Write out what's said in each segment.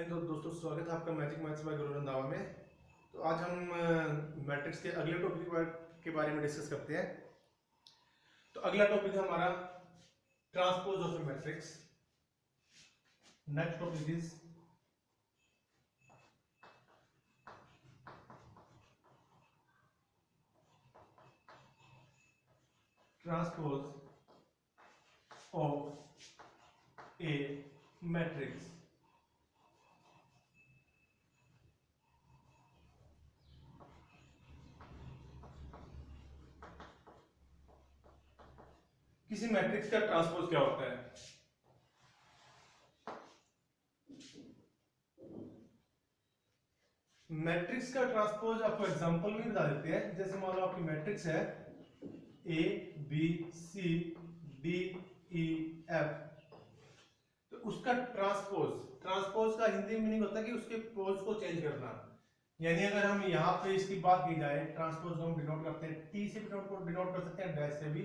तो दोस्तों स्वागत है आपका magic maths by Guru Randhawa में। तो आज हम मैट्रिक्स के अगले टॉपिक के बारे में डिस्कस करते हैं। तो अगला टॉपिक है हमारा transpose of A matrix. Next topic is transpose of A matrix. किसी मैट्रिक्स का ट्रांसपोज क्या होता है? मैट्रिक्स का ट्रांसपोज आपको एग्जांपल में बता देते हैं। जैसे मान लो आपकी मैट्रिक्स है A B C D E F, तो उसका ट्रांसपोज का हिंदी मीनिंग होता है कि उसके पोज को चेंज करना। यानी अगर हम यहाँ पे इसकी बात की जाए, ट्रांसपोज को हम डिनोट करते हैं टी से, डिनोट कर सकते हैं डैश से भी।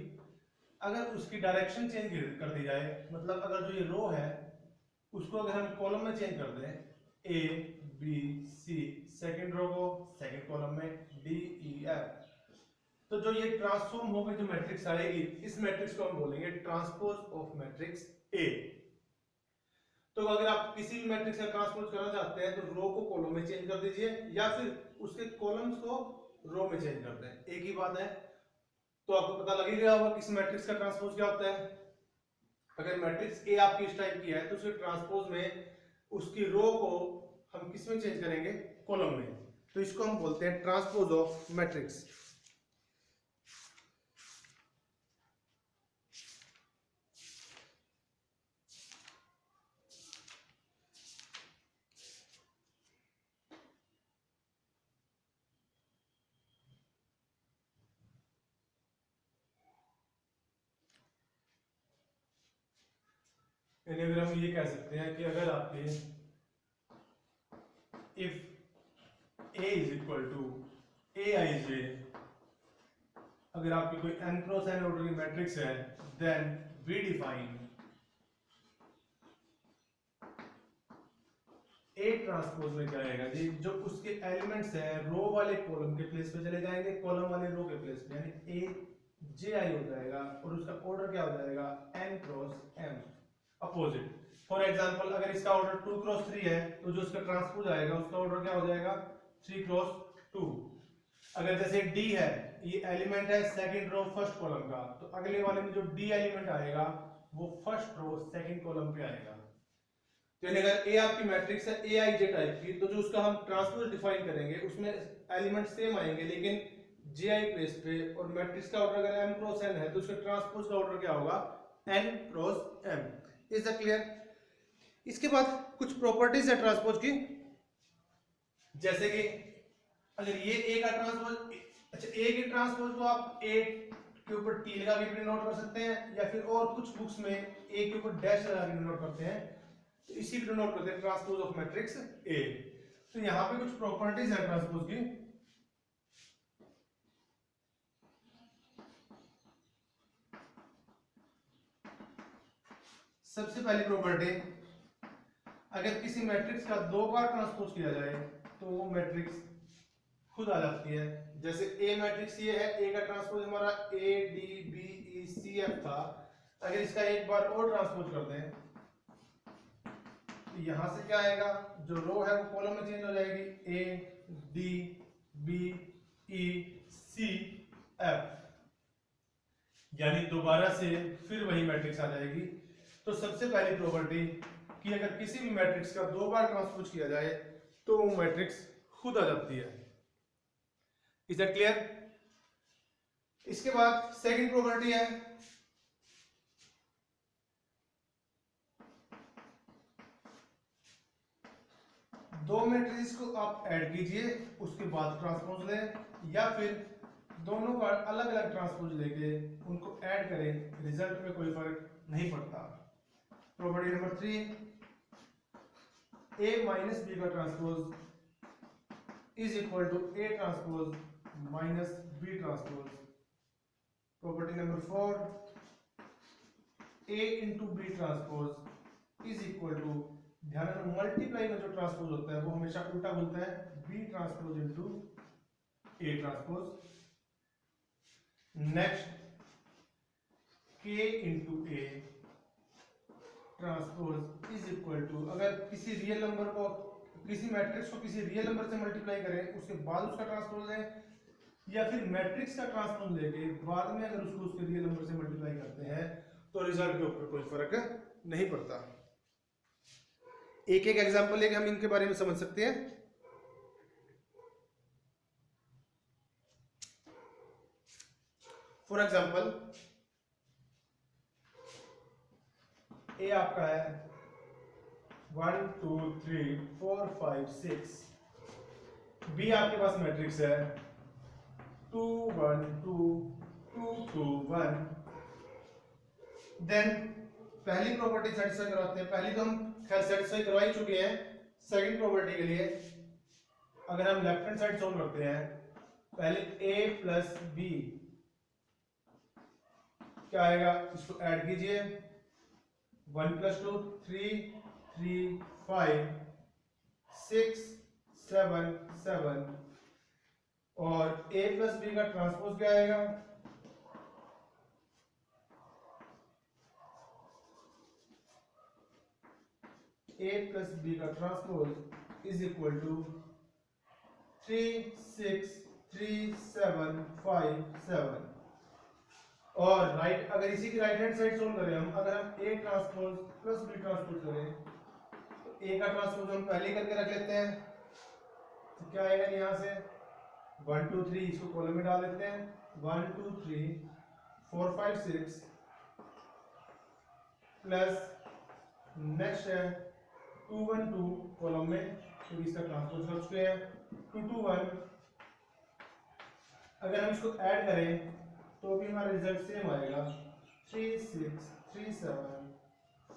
अगर उसकी डायरेक्शन चेंज कर दी जाए, मतलब अगर जो ये रो है उसको अगर हम कॉलम में चेंज कर दें ए बी सी, सेकंड रो को सेकंड कॉलम में डी ई एफ, तो जो ये ट्रांसफॉर्म होकर जो मैट्रिक्स आएगी, इस मैट्रिक्स को हम बोलेंगे ट्रांसपोज ऑफ मैट्रिक्स ए। तो अगर आप किसी भी मैट्रिक्स का ट्रांसपोज करना चाहते हैं तो रो को कॉलम में चेंज कर दीजिए या फिर उसके कॉलम्स को रो में चेंज कर दें, एक ही बात है। तो आपको पता लग ही गया होगा किस मैट्रिक्स का ट्रांसपोज क्या होता है। अगर मैट्रिक्स ए आपकी इस टाइप की है तो उसके ट्रांसपोज में उसकी रो को हम किस में चेंज करेंगे? कॉलम में। तो इसको हम बोलते हैं ट्रांसपोज ऑफ मैट्रिक्स। यानी अगर हम ये कह सकते हैं कि अगर आपके if A is equal to A I J, अगर आपकी कोई n क्रॉस n ऑर्डर की मैट्रिक्स है, then we define A transpose में क्या आएगा जी, जो उसके एलिमेंट्स हैं रो वाले कॉलम के प्लेस पे चले जाएंगे, कॉलम वाले रो के प्लेस पे, यानी ए जे आई हो जाएगा और उसका ऑर्डर क्या हो जाएगा? n cross m opposite. For example अगर इसका ऑर्डर 2 क्रॉस 3 है तो जो इसका ट्रांसपोज आएगा उसका ऑर्डर क्या हो जाएगा? 3 क्रॉस 2। अगर जैसे डी है, ये एलिमेंट है सेकंड रो फर्स्ट कॉलम का, तो अगले वाले में जो डी एलिमेंट आएगा वो फर्स्ट रो सेकंड कॉलम पे आएगा। तो यानी अगर ए आपकी मैट्रिक्स है ए आई जे टाइप की, तो जो उसका हम ट्रांसपोज डिफाइन करेंगे उसमें एलिमेंट सेम आएंगे लेकिन जे आई प्लेस पे, और मैट्रिक्स का ऑर्डर अगर m क्रॉस n है तो उसके ट्रांसपोज का ऑर्डर क्या होगा? n cross m। Is that clear? इसके बाद कुछ प्रॉपर्टीज है ट्रांसपोज की, जैसे कि अगर ये ए का ट्रांसपोज, अच्छा ए के ट्रांसपोज को आप ए के ऊपर टी लगा के भी नोट कर सकते हैं या फिर और कुछ बुक्स में ए के ऊपर डैश लगा के नोट करते हैं, तो इसी को नोट करते हैं ट्रांसपोज ऑफ मैट्रिक्स ए। तो यहां पे कुछ प्रॉपर्टीज है ट्रांसपोज की। सबसे पहली प्रॉपर्टी, अगर किसी मैट्रिक्स का दो बार ट्रांसपोज किया जाए तो वो मैट्रिक्स खुद आ जाती है। जैसे ए मैट्रिक्स ये है, ए का ट्रांसपोज हमारा A D B E C F था, अगर इसका एक बार और ट्रांसपोज कर दें तो यहां से क्या आएगा? जो रो है वो कॉलम में चेंज हो जाएगी, A D B E C F, यानी दोबारा से फिर वही मैट्रिक्स आ जाएगी। तो सबसे पहली प्रॉपर्टी कि अगर किसी भी मैट्रिक्स का दो बार ट्रांसपोज किया जाए तो वो मैट्रिक्स खुद आ जाती है। Is that clear? इसके बाद सेकंड प्रॉपर्टी है, दो मैट्रिक्स को आप ऐड कीजिए उसके बाद ट्रांसपोज लें, या फिर दोनों का अलग अलग ट्रांसपोज लेके उनको ऐड करें, रिजल्ट में कोई फर्क नहीं पड़ता। Property number 3, A minus B का transpose is equal to A transpose minus B transpose. Property number 4, A into B transpose is equal to ध्यान रखना मल्टीप्लाई में जो ट्रांसपोज होता है वो हमेशा उल्टा बोलता है, B transpose into A transpose. Next के into A transpose is equal to, अगर किसी रियल नंबर को, किसी मैट्रिक्स को किसी रियल नंबर से मल्टीप्लाई करें उसके बाद उसका ट्रांसपोज है, या फिर मैट्रिक्स का ट्रांसपोज लेके बाद में अगर उसको उसके रियल नंबर से मल्टीप्लाई करते हैं तो रिजल्ट के ऊपर कोई फर्क नहीं पड़ता। एक एक एग्जांपल लेके हम इनके बारे में समझ सकते हैं। फॉर एग्जांपल ए आपका है 1 2 3 4 5 6, बी आपके पास मैट्रिक्स है 2 1 2 2 2 1। देन पहली प्रॉपर्टी सेटिस्फाई करवाते हैं, पहली तो हम खैर सेटिस्फाई करवा ही चुके हैं। सेकंड प्रॉपर्टी के लिए अगर हम लेफ्ट हैंड साइड सॉल्व करते हैं, पहले a प्लस बी क्या आएगा, इसको ऐड कीजिए, 1 प्लस 2 3 3 5 6 7 7, और a प्लस बी का ट्रांसपोज क्या आएगा, a प्लस बी का ट्रांसपोज इज इक्वल टू 3 6 3 7 5 7। और राइट, अगर इसी की राइट हैंड साइड सोल्व करें हम, अगर हम a transpose plus B transpose करें तो a का ट्रांसपोज हम पहले करके रख लेते हैं, तो क्या आएगा यहाँ से 1 2 3, इसको कॉलम में डाल देते हैं, 1 2 3 4 5 6 प्लस नेक्स्ट है 2 1 2 कॉलम में, तो इसका ट्रांसपोज कर चुके हैं 2 2 1। अगर हम इसको ऐड करें तो भी हमारा रिजल्ट सेम आएगा 3 6 3 7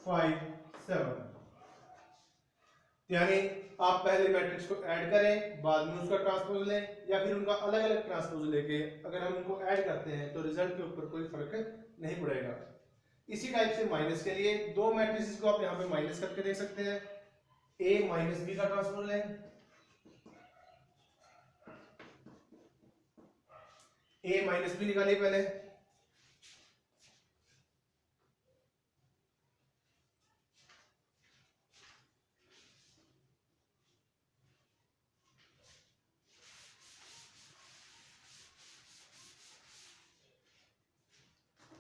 5 7। यानी आप पहले मैट्रिक्स को ऐड करें बाद में उसका ट्रांसपोज लें, या फिर उनका अलग अलग ट्रांसपोज लेके अगर हम उनको ऐड करते हैं तो रिजल्ट के ऊपर कोई फर्क नहीं पड़ेगा। इसी टाइप से माइनस के लिए दो मैट्रिसेस को आप यहाँ पे माइनस करके देख सकते हैं, a माइनस बी का ट्रांसपोज लें, a माइनस बी निकालिए पहले,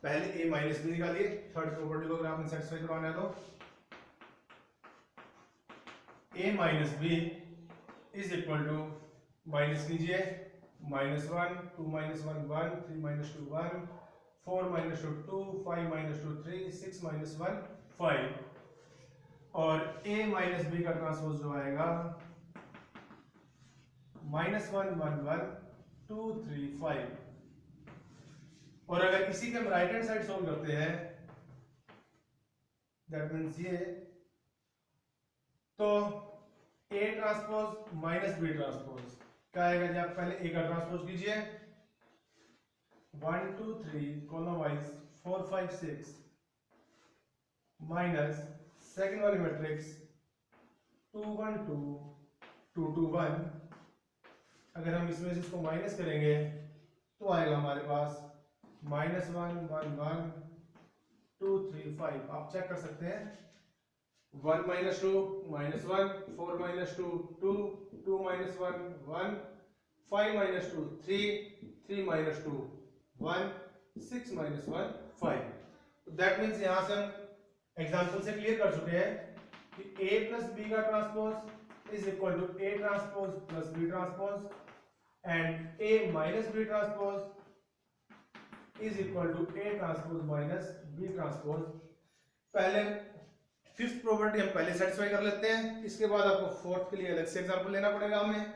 पहले a माइनस बी निकालिए, थर्ड प्रॉपर्टी को अगर आपने सेटिस्फाई करवाना है तो a minus B is equal to, minus कीजिए, -1 2 - 1 1 3 - 2 1 4 - 2 2 5 - 2 3 6 - 1 5, और a माइनस बी का ट्रांसपोज जो आएगा -1 1 1 2 3 5। और अगर इसी के हम राइट हैंड साइड सोल्व करते हैं, दैट मीन्स ये, तो a transpose minus B transpose क्या आएगा जी, आप पहले a का ट्रांसपोज कीजिए, 1 2 3 कॉलम वाइज 4 5 6 माइनस सेकंड वाली मैट्रिक्स 2 1 2 2 2 1। अगर हम इसमें से इसको माइनस करेंगे तो आएगा हमारे पास -1 1 1 2 3 5। आप चेक कर सकते हैं, 1 - 2 -1 4 - 2 2 2 - 1 1 5 - 2 3 3 - 2 1 6 - 1 5। दैट मीन्स यहां से हम एग्जांपल से क्लियर कर चुके हैं कि a प्लस बी का transpose is equal to a transpose plus b transpose, and a minus b transpose is equal to a transpose minus b transpose. पहले फिफ्थ प्रॉपर्टी हम पहले सेटिस्फाई कर लेते हैं, इसके बाद आपको फोर्थ के लिए अलग से एग्जांपल लेना पड़ेगा हमें।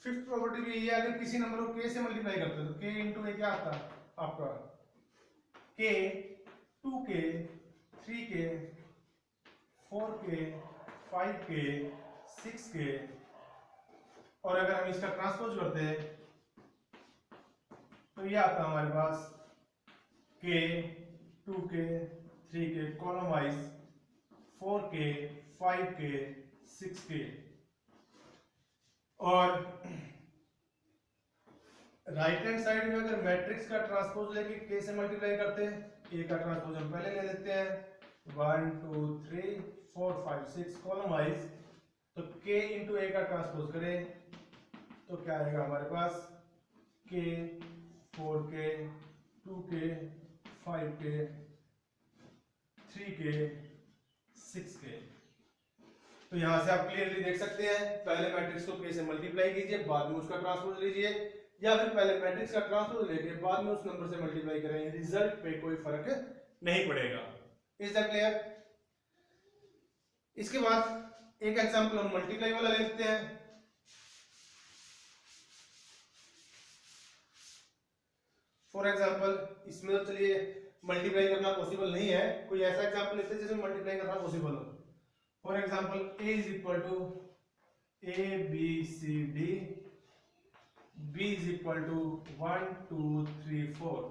फिफ्थ प्रॉपर्टी भी ये, अगर किसी नंबर को k से मल्टीप्लाई करते हैं तो k इंटू a क्या आता है आपका, k 2k 3k 4k 5k 6k, और अगर हम इसका ट्रांसपोज करते हैं तो ये आता है हमारे पास k 2k 3k column wise 4k 5k 6k। और राइट हैंड साइड में अगर मैट्रिक्स का ट्रांसपोज लेके k से मल्टीप्लाई करते हैं, a का ट्रांसपोज हम पहले ले लेते हैं 1 2 3 4 5 6 कॉलम वाइज। तो k इंटू a का ट्रांसपोज करें तो क्या आएगा हमारे पास k 4k 2k 5k 3k 6k। तो यहां से आप क्लियरली देख सकते हैं, पहले मैट्रिक्स को k से मल्टीप्लाई कीजिए, बाद में उसका ट्रांसपोज लीजिए, या फिर पहले मैट्रिक्स का ट्रांसपोज लेके बाद में उस नंबर से मल्टीप्लाई करेंगे, रिजल्ट पे कोई फर्क नहीं पड़ेगा। Is that clear? इसके बाद एक एग्जांपल हम मल्टीप्लाई वाला लेते हैं। फॉर एग्जांपल इसमें तो चलिए मल्टीप्लाई करना पॉसिबल नहीं है, कोई ऐसा एग्जांपल लेते हैं जिसमें मल्टीप्लाई करना पॉसिबल हो। For example a is equal to a b c d, b is equal to 1 2 3 4।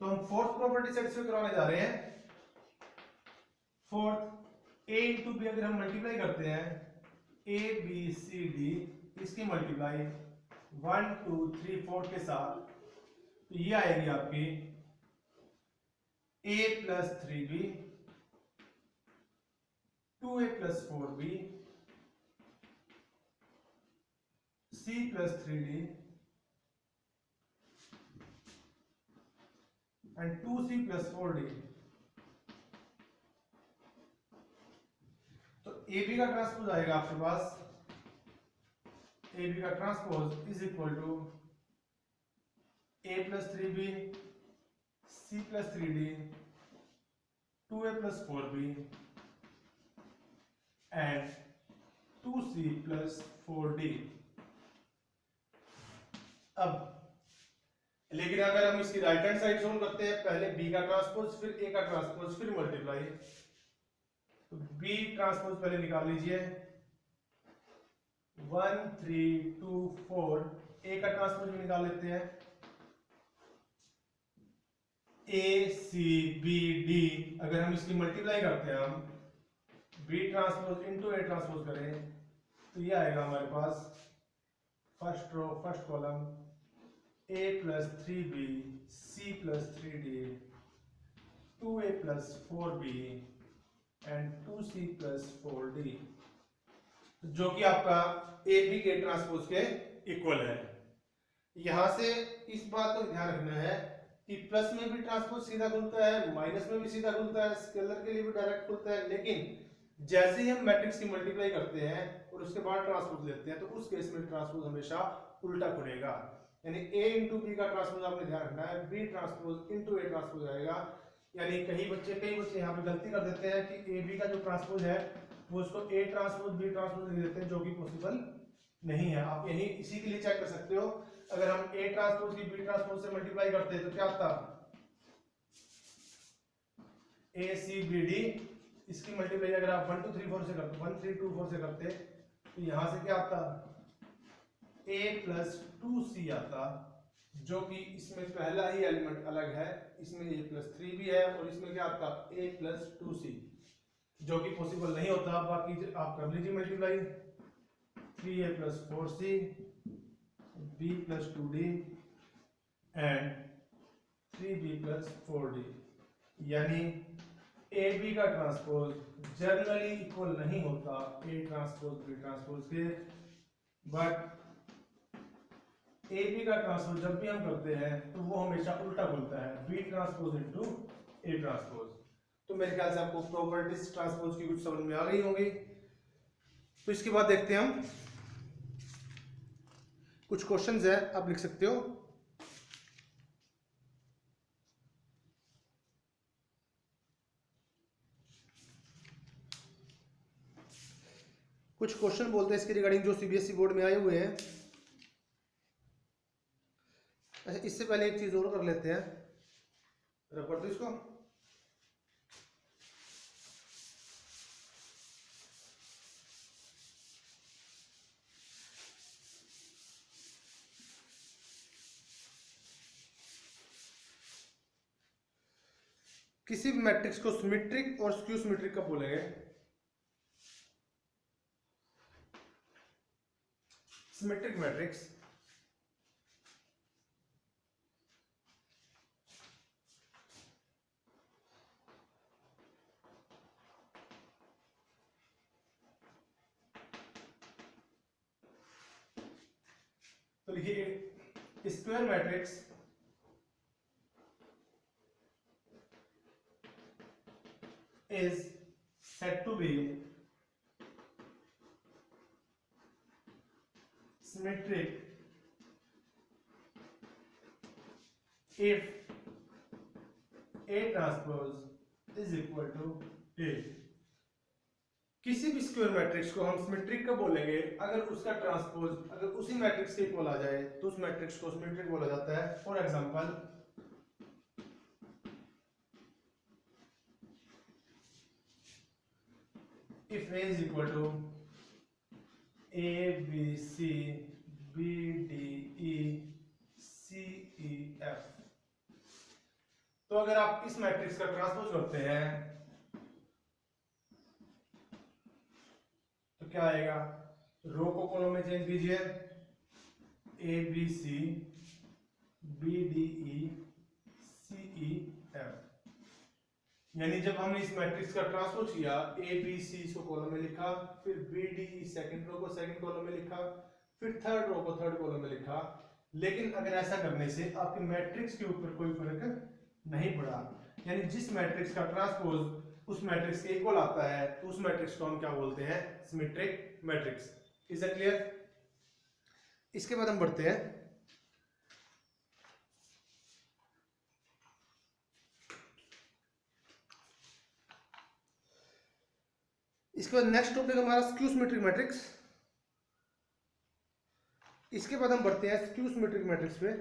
तो हम फोर्थ प्रॉपर्टी सेटिस्फाई करवाने जा रहे हैं। फोर्थ a इंटू बी अगर हम मल्टीप्लाई करते हैं a b c d, इसकी मल्टीप्लाई 1 2 3 4 के साथ, तो ये आएगी आपकी a plus 3b 2a plus 4b c plus 3d and 2c plus 4d। तो ab का ट्रांसपोज आएगा आपके पास, ab का transpose is equal to a plus 3b c plus 3d 2a plus 4b and 2c plus 4d। अब लेकिन अगर हम इसकी राइट हैंड साइड सोल्व करते हैं, पहले b का ट्रांसपोज फिर a का ट्रांसपोज फिर मल्टीप्लाई, तो b ट्रांसपोज पहले निकाल लीजिए 1 3 2 4, a का ट्रांसपोज भी निकाल लेते हैं a c b d। अगर हम इसकी मल्टीप्लाई करते हैं, हम b transpose into a transpose करें तो ये आएगा हमारे पास first row first column a plus 3b c plus 3d 2a plus 4b and 2c plus 4d, जो कि आपका a b के ट्रांसपोज के इक्वल है। यहां से इस बात को ध्यान रखना है कि प्लस में भी ट्रांसपोज सीधा खुलता है, माइनस में भी सीधा खुलता है, स्केलर के लिए भी डायरेक्ट खुलता है, लेकिन जैसे ही हम मैट्रिक्स की मल्टीप्लाई करते हैं और उसके बाद ट्रांसपोज लेते हैं, तो उस केस में ट्रांसपोज हमेशा उल्टा खुलेगा। यानी a इंटू बी का ट्रांसपोज आपने ध्यान रखना है, b transpose into a transpose आएगा। यानी कई बच्चे यहाँ पे गलती कर देते हैं कि a b का जो ट्रांसपोज है वो उसको a ट्रांसपोज b ट्रांसपोज लिख देते हैं, जो कि पॉसिबल नहीं है। आप यही इसी के लिए चेक कर सकते हो, अगर हम a ट्रांसपोज की b ट्रांसपोज से मल्टीप्लाई करते हैं तो क्या आता a c b d, इसकी मल्टीप्लाई अगर आप 1 2 3 4 से करते 1 3 2 4 से करते तो यहां से क्या आता a प्लस 2c आता, जो कि इसमें पहला ही एलिमेंट अलग है, इसमें a प्लस 3 भी है और इसमें क्या आता a प्लस 2c, जो कि पॉसिबल नहीं होता। बाकी आप कर लीजिए multiply 3a plus 4c b plus 2d and 3b plus 4d। यानी ए बी का ट्रांसपोज जनरली इक्वल नहीं होता ए ट्रांसपोज बी ट्रांसपोज के, बट ए बी का ट्रांसपोज जब भी हम करते हैं तो वो हमेशा उल्टा खुलता है, B transpose into A transpose. तो मेरे ख्याल से आपको प्रॉपर्टीज ट्रांसपोज की कुछ समझ में आ गई होंगी। तो इसके बाद देखते हैं हम कुछ क्वेश्चंस है, आप लिख सकते हो। कुछ क्वेश्चन बोलते हैं इसके रिगार्डिंग जो सीबीएसई बोर्ड में आए हुए हैं। अच्छा, इससे पहले एक चीज और कर लेते हैं, रख पढ़ते इसको। किसी भी मैट्रिक्स को सिमेट्रिक और स्क्यू सिमेट्रिक कब बोलेंगे? सिमेट्रिक मैट्रिक्स तो लिखिए square matrix is said to be symmetric if A transpose is equal to A। किसी भी स्क्वायर मैट्रिक्स को हम सिमेट्रिक कब बोलेंगे? अगर उसका ट्रांसपोज अगर उसी मैट्रिक्स के इक्वल आ जाए तो उस मैट्रिक्स को सिमेट्रिक बोला जाता है। For example if A is equal to A B C B D E C E F, तो अगर आप इस मैट्रिक्स का ट्रांसपोज करते हैं तो क्या आएगा? रो को कॉलम में चेंज कीजिए, A B C B D E C E F, यानी जब हमने इस मैट्रिक्स का ट्रांसपोज किया A B C इसको कॉलम में लिखा, फिर B D E second row को सेकंड कॉलम में लिखा, फिर थर्ड रो को थर्ड कॉलम में लिखा, लेकिन अगर ऐसा करने से आपके मैट्रिक्स के ऊपर कोई फर्क नहीं पड़ा, यानी जिस मैट्रिक्स का ट्रांसपोज उस मैट्रिक्स के इक्वल आता है तो उस मैट्रिक्स को हम क्या बोलते हैं? Symmetric matrix. Is that clear? इसके बाद हम बढ़ते हैं इसके बाद नेक्स्ट टॉपिक हमारा स्क्यू सिमेट्रिक मैट्रिक्स। इसके बाद हम बढ़ते हैं स्क्यू सिमेट्रिक मैट्रिक्स पे।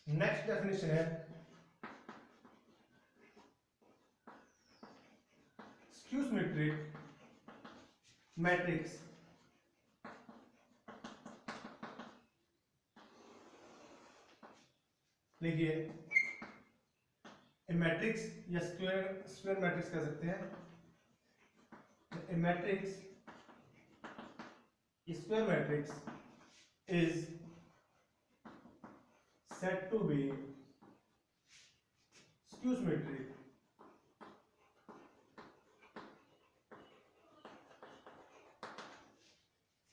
नेक्स्ट डेफिनेशन है स्क्यू सिमेट्रिक मैट्रिक्स लिखिए ए मैट्रिक्स या स्क्वायर मैट्रिक्स कह सकते हैं। A matrix square matrix is said to be skew symmetric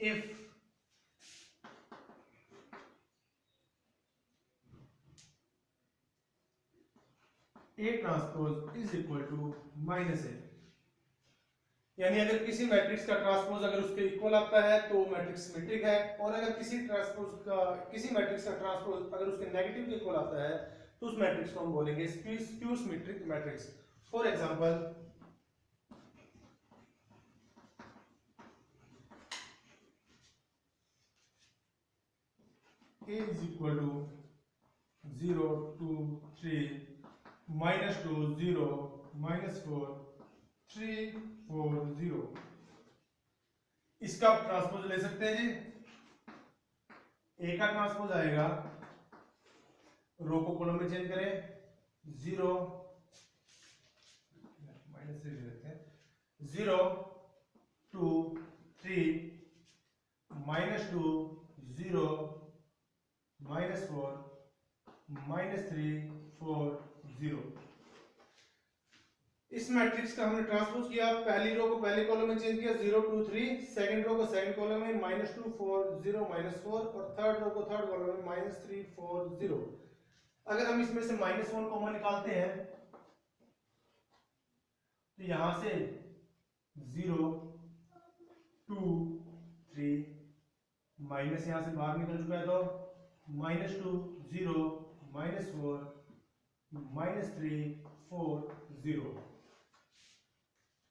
if A transpose is equal to minus A, यानी अगर किसी मैट्रिक्स का ट्रांसपोज अगर उसके इक्वल आता है तो मैट्रिक्स सिमेट्रिक है, और अगर किसी मैट्रिक्स का ट्रांसपोज अगर उसके नेगेटिव के इक्वल आता है तो उस मैट्रिक्स को हम बोलेंगे skew symmetric matrix. For example A is equal to 0 2 3 -2 0 -4 3 4 0, इसका ट्रांसपोज ले सकते हैं जी। ए का ट्रांसपोज आएगा, रो को कॉलम में चेंज करें, 0 माइनस से लेते हैं 0 2 3 -2 0 -4 -3 4 0। इस मैट्रिक्स का हमने ट्रांसपोज किया, पहली रो को पहले कॉलम में चेंज किया 0 2 3, सेकंड रो को सेकंड कॉलम में -2 4 0 -4, और थर्ड रो को थर्ड कॉलम में -3 4 0। अगर हम इसमें से -1 कॉमन निकालते हैं तो यहां से 0 2 3 माइनस यहां से बाहर निकल चुका है तो -2 0 -4 -3 4 0,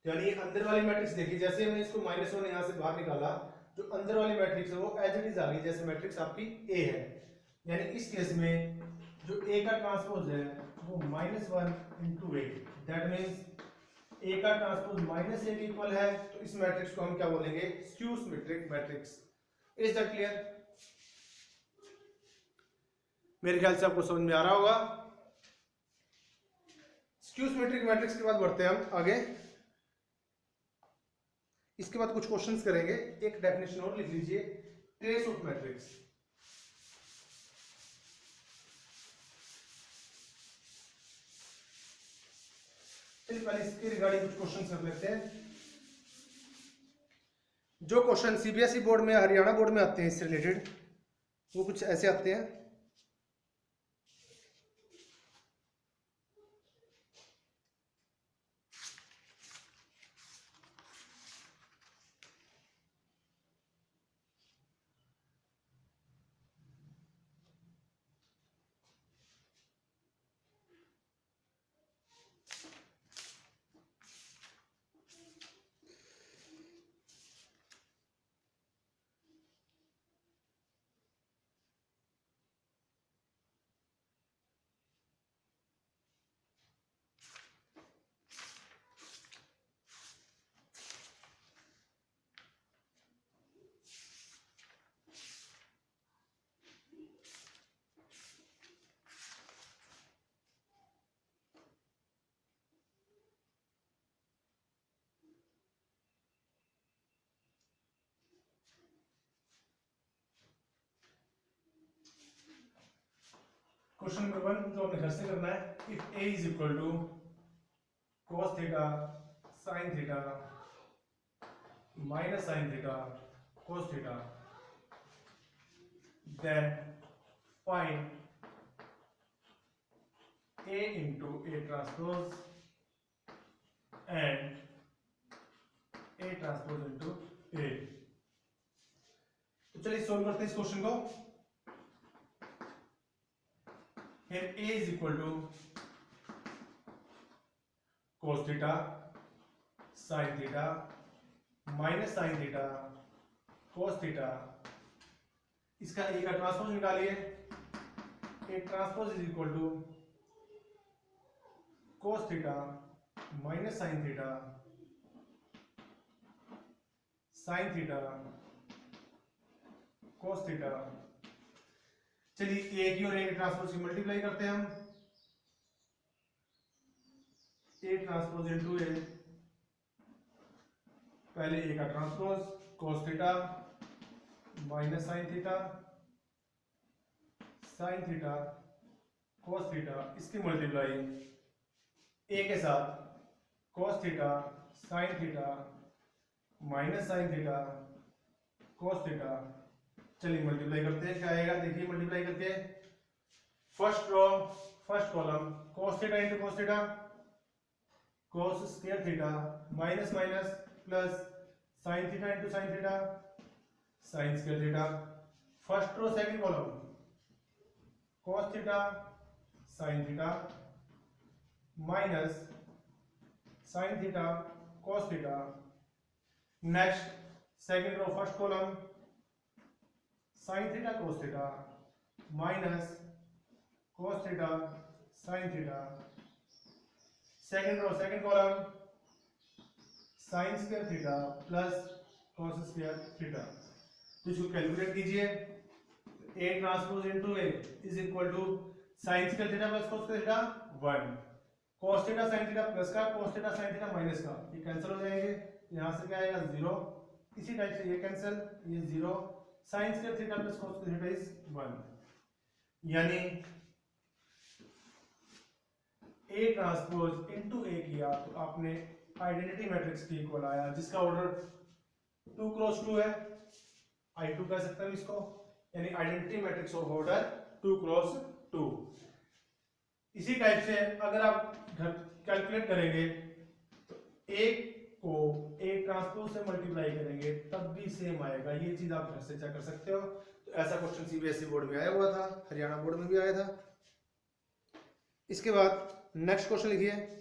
यानी अंदर वाली मैट्रिक्स देखिए, जैसे हमने इसको -1 यहां से बाहर निकाला, जो अंदर वाली मैट्रिक्स है वो एज इट इज आ गई जैसे मैट्रिक्स आपकी ए है, यानी इस केस में जो ए का ट्रांसपोज है वो -1 × A, दैट मींस ए का ट्रांसपोज -A के इक्वल है, तो इस मैट्रिक्स को हम क्या बोलेंगे? Skew symmetric matrix. Is that clear? मेरे ख्याल से आपको समझ में आ रहा होगा। स्क्यू सिमेट्रिक मैट्रिक्स के बाद बढ़ते हैं हम आगे। इसके बाद कुछ क्वेश्चंस करेंगे। एक डेफिनेशन और लिख लीजिए, ट्रेस ऑफ मैट्रिक्स। चलिए पहले इसके रिगार्डिंग कुछ क्वेश्चंस कर लेते हैं। जो क्वेश्चन सीबीएसई बोर्ड में, हरियाणा बोर्ड में आते हैं इससे रिलेटेड, वो कुछ ऐसे आते हैं। क्वेश्चन नंबर 1 जो आपने घर से करना है, if a is equal to cos theta sin theta minus sin theta cos theta, then find a into a transpose and a transpose into a। तो चलिए सॉल्व करते हैं इस क्वेश्चन को। Here a is equal to cos theta sin theta minus sin theta cos theta, इसका a का transpose निकालिए। a transpose is equal to cos theta minus sin theta sin theta cos theta. चलिए a की और a के transpose की multiply करते हैं हम। a ट्रांसपोज इनटू a, पहले a का transpose cos theta minus sin theta sin theta cos theta, इसकी मल्टीप्लाई a के साथ cos theta sin theta minus sin theta cos theta. चलिए मल्टीप्लाई करते हैं, क्या आएगा देखिए मल्टीप्लाई करके। First row first column cos theta into cos theta, cos square theta minus minus plus sin theta into sin theta sin square theta. First row second column cos theta sin theta minus sin theta cos theta. Next second row first column sin theta cos theta minus cos theta sin theta. Second row second column sin square theta plus cos square theta. तो इसको calculate कीजिए। a transpose into a is equal to sin square theta plus cos square theta 1, cos theta sin theta plus का cos theta sin theta minus का, ये cancel हो जाएंगे। यहां से क्या आएगा 0, इसी टाइप से ये कैंसिल, ये 0, sin square theta plus cos square theta is 1, यानी a ट्रांसपोज इनटू a किया तो आपने आइडेंटिटी मैट्रिक्स के इक्वल आया, जिसका ऑर्डर 2 क्रॉस 2 है, I2 कह सकते हैं इसको, यानी identity matrix of order 2 cross 2। इसी टाइप से अगर आप कैलकुलेट करेंगे तो एक को एक ट्रांसपोज से मल्टीप्लाई करेंगे तब भी सेम आएगा, ये चीज आप घर से चेक कर सकते हो। तो ऐसा क्वेश्चन सीबीएसई बोर्ड में आया हुआ था, हरियाणा बोर्ड में भी आया था। इसके बाद नेक्स्ट क्वेश्चन लिखिए।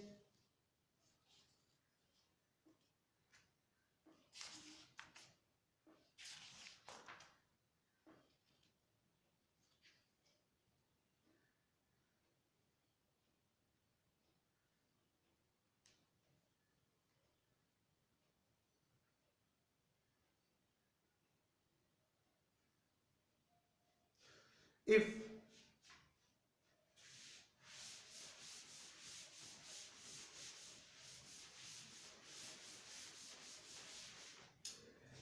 if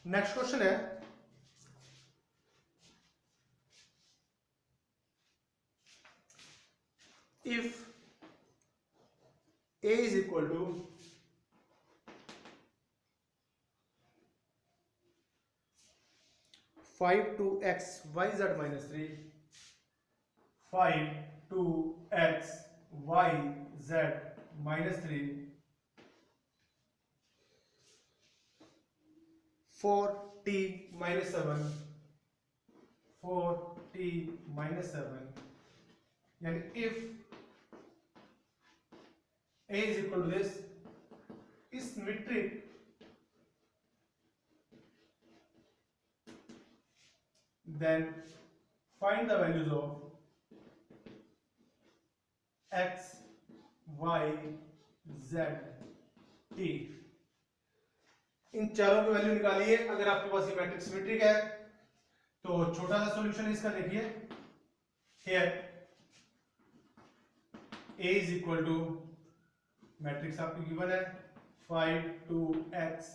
नेक्स्ट क्वेश्चन है if a is equal to 5 to x y z minus 3, 5 to x y z minus 3, 4t minus 7, 4t minus 7, यानी if a is equal to this is symmetric, then find the values of x, y, z, t। इन चारों की value निकालिए। अगर आपके पास ये matrix symmetric है तो छोटा सा सॉल्यूशन इसका देखिए। Here a is equal to matrix आपकी गिवन है 5 to x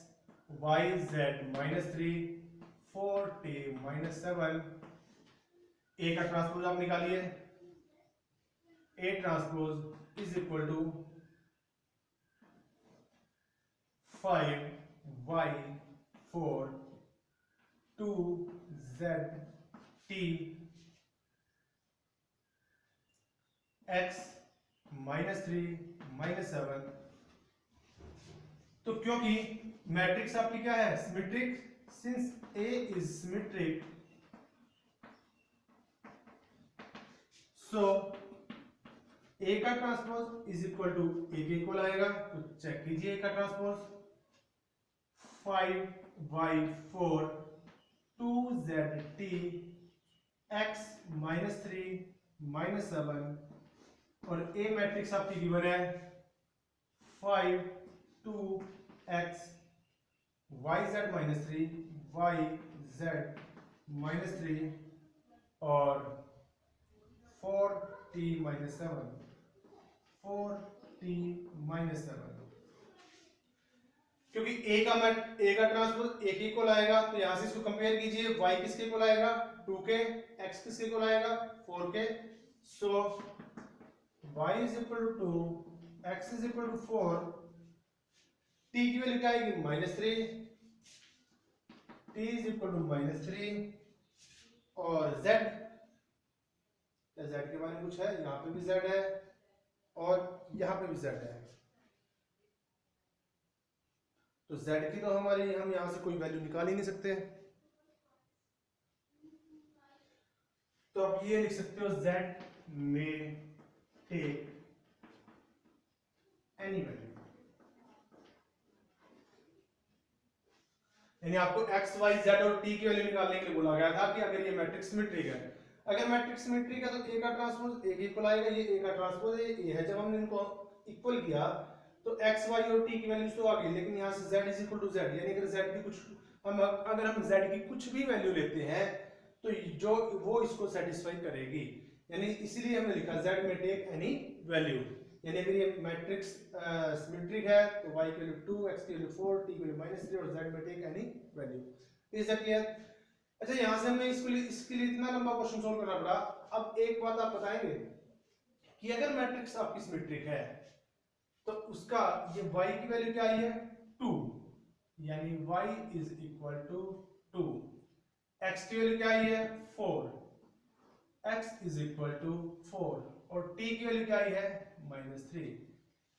y z minus 3 4t minus 7। a का ट्रांसपोज आप निकालिए। a transpose is equal to 5 y 4 2 z t x minus 3 minus 7। तो क्योंकि मैट्रिक्स आपकी क्या है symmetric, since A is symmetric so A का transpose is equal to A के इक्वल आएगा। तो चेक कीजिए A का transpose 5y4 2zt x minus 3 minus 7 और A मैट्रिक्स आपकी गिवन है 5 2x yz minus 3 yz minus 3 और 4t minus 7 4t minus 7। क्योंकि a का ट्रांसपोज a के इक्वल आएगा तो यहां से इसको कंपेयर कीजिए। y किसके इक्वल आएगा 2 के, x किसके इक्वल आएगा 4 के। So y is equal to 2 x is equal to 4 t की वैल्यू क्या आएगी -3 t इज इक्वल टू -3 और z के बारे में कुछ है, यहाँ पे भी z है और यहाँ पे भी z है। तो z की तो हमारी हम यहां से कोई वैल्यू निकाल ही नहीं सकते। तो आप ये लिख सकते हो z में टेक एनी वैल्यू, यानी आपको x y z और t की वैल्यू निकालने के लिए बोला गया था कि अगर ये मैट्रिक्स सिमेट्रिक है, अगर मैट्रिक्स सिमेट्रिक है तो a का ट्रांसपोज a के इक्वल आएगा। ये a का ट्रांसपोज ये है, जब हमने इनको इक्वल किया तो x y और t की वैल्यूज तो आ गई, लेकिन यहाँ से z is equal to z, यानी अगर z की अगर हम z की कुछ भी वैल्यू लेते हैं तो जो वो इसको सेटिस्फाई करेगी, यानी इसीलिए हमने लिखा z में टेक एनी वैल्यू। यानी अगर ये मैट्रिक्स सिमेट्रिक है तो y की वैल्यू 2 x की वैल्यू 4 t की वैल्यू -3 और z में take any value. Is that clear? अच्छा, यहां से हमें इसके लिए इतना लंबा क्वेश्चन सॉल्व करना पड़ा। अब एक बात आप बताएंगे कि अगर मैट्रिक्स आपकी सिमेट्रिक है तो उसका ये y की वैल्यू क्या आई है 2, यानी y is equal to 2, x की वैल्यू क्या आई है 4, x इज इक्वल टू 4 और t की वैल्यू क्या आई है -3।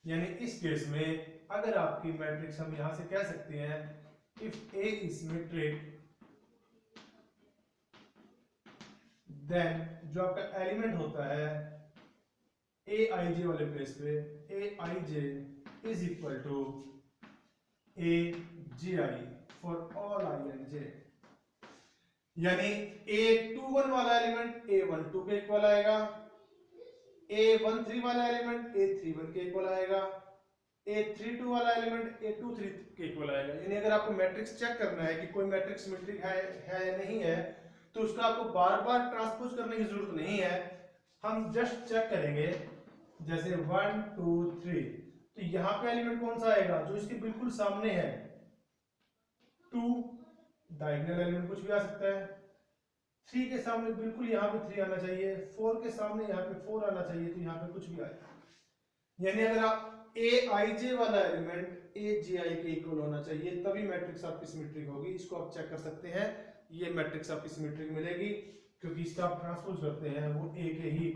यानी इस केस में अगर आपकी मैट्रिक्स हम यहां से कह सकते हैं if A is symmetric then जो आपका एलिमेंट होता है aij वाले प्लेस पे aij is equal to aji for all I and j, यानी a21 वाला एलिमेंट a12 के इक्वल आएगा, a13 वाला एलिमेंट a31 के इक्वल आएगा, a32 वाला एलिमेंट a23 के इक्वल आएगा। यानी अगर आपको मैट्रिक्स चेक करना है कि कोई मैट्रिक्स सिमेट्रिक है या नहीं है तो उसका आपको बार बार ट्रांसपोज करने की जरूरत नहीं है। हम जस्ट चेक करेंगे जैसे 1 2 3, तो यहाँ पे एलिमेंट कौन सा आएगा जो इसके बिल्कुल सामने है 2, डायगोनल एलिमेंट कुछ भी आ सकता है। 3 के सामने बिल्कुल यहाँ पे 3 आना चाहिए, 4 के सामने यहाँ पे 4 आना चाहिए, तो यहाँ पे कुछ भी आएगा। यानी अगर आप ए आई जे वाला एलिमेंट ए जे आई के इक्वल होना चाहिए, तभी मैट्रिक्स आपकी सिमेट्रिक होगी। इसको आप चेक कर सकते हैं, ये मैट्रिक्स आपकी सिमेट्रिक मिलेगी, क्योंकि इसका आप ट्रांसपोज करते हैं वो ए के ही